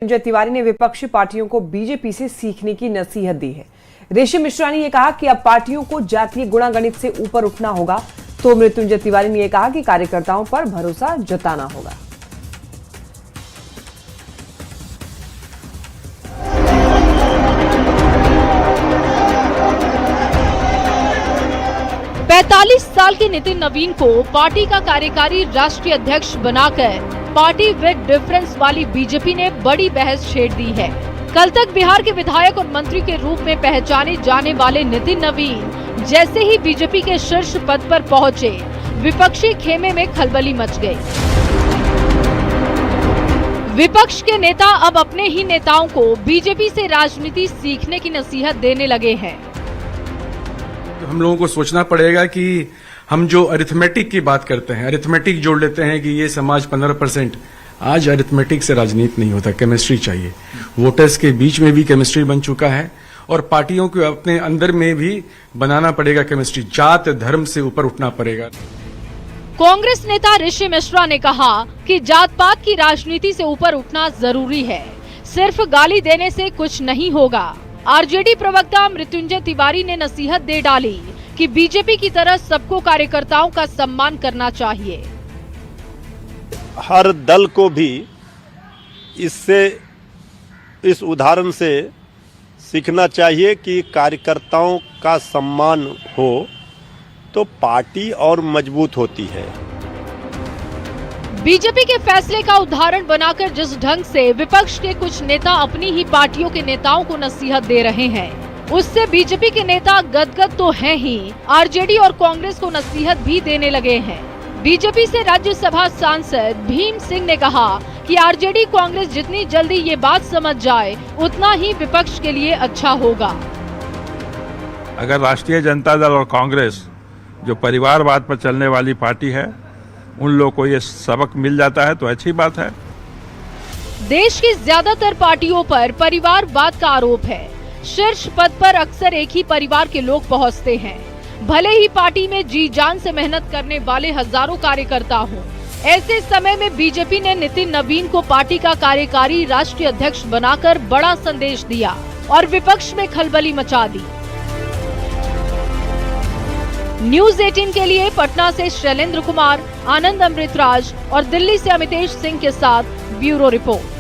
संजय तिवारी ने विपक्षी पार्टियों को बीजेपी से सीखने की नसीहत दी है। ऋषि मिश्रा ने यह कहा कि अब पार्टियों को जातीय गुणागणित से ऊपर उठना होगा, तो मृत्युंजय तिवारी ने यह कहा कि कार्यकर्ताओं पर भरोसा जताना होगा। पैंतालीस साल के नितिन नवीन को पार्टी का कार्यकारी राष्ट्रीय अध्यक्ष बनाकर पार्टी विद डिफरेंस वाली बीजेपी ने बड़ी बहस छेड़ दी है। कल तक बिहार के विधायक और मंत्री के रूप में पहचाने जाने वाले नितिन नवीन जैसे ही बीजेपी के शीर्ष पद पर पहुंचे, विपक्षी खेमे में खलबली मच गई। विपक्ष के नेता अब अपने ही नेताओं को बीजेपी से राजनीति सीखने की नसीहत देने लगे हैं। हम लोगों को सोचना पड़ेगा कि हम जो अरिथमेटिक की बात करते हैं, अरिथमेटिक जोड़ लेते हैं कि ये समाज 15%, आज अरिथमेटिक से राजनीति नहीं होता, केमिस्ट्री चाहिए। वोटर्स के बीच में भी केमिस्ट्री बन चुका है और पार्टियों को अपने अंदर में भी बनाना पड़ेगा केमिस्ट्री। जात धर्म से ऊपर उठना पड़ेगा। कांग्रेस नेता ऋषि मिश्रा ने कहा कि जात पात की राजनीति से ऊपर उठना जरूरी है, सिर्फ गाली देने से कुछ नहीं होगा। आरजेडी प्रवक्ता मृत्युंजय तिवारी ने नसीहत दे डाली कि बीजेपी की तरह सबको कार्यकर्ताओं का सम्मान करना चाहिए। हर दल को भी इस उदाहरण से सीखना चाहिए कि कार्यकर्ताओं का सम्मान हो तो पार्टी और मजबूत होती है। बीजेपी के फैसले का उदाहरण बनाकर जिस ढंग से विपक्ष के कुछ नेता अपनी ही पार्टियों के नेताओं को नसीहत दे रहे हैं, उससे बीजेपी के नेता गदगद तो हैं ही, आरजेडी और कांग्रेस को नसीहत भी देने लगे हैं। बीजेपी से राज्यसभा सांसद भीम सिंह ने कहा कि आरजेडी कांग्रेस जितनी जल्दी ये बात समझ जाए, उतना ही विपक्ष के लिए अच्छा होगा। अगर राष्ट्रीय जनता दल और कांग्रेस जो परिवारवाद पर चलने वाली पार्टी है, उन लोगों को ये सबक मिल जाता है तो अच्छी बात है। देश की ज्यादातर पार्टियों पर परिवारवाद का आरोप है। शीर्ष पद पर अक्सर एक ही परिवार के लोग पहुंचते हैं, भले ही पार्टी में जी जान से मेहनत करने वाले हजारों कार्यकर्ता हों। ऐसे समय में बीजेपी ने नितिन नवीन को पार्टी का कार्यकारी राष्ट्रीय अध्यक्ष बनाकर बड़ा संदेश दिया और विपक्ष में खलबली मचा दी। न्यूज़ 18 के लिए पटना से शैलेंद्र कुमार, आनंद अमृतराज और दिल्ली से अमितेश सिंह के साथ ब्यूरो रिपोर्ट।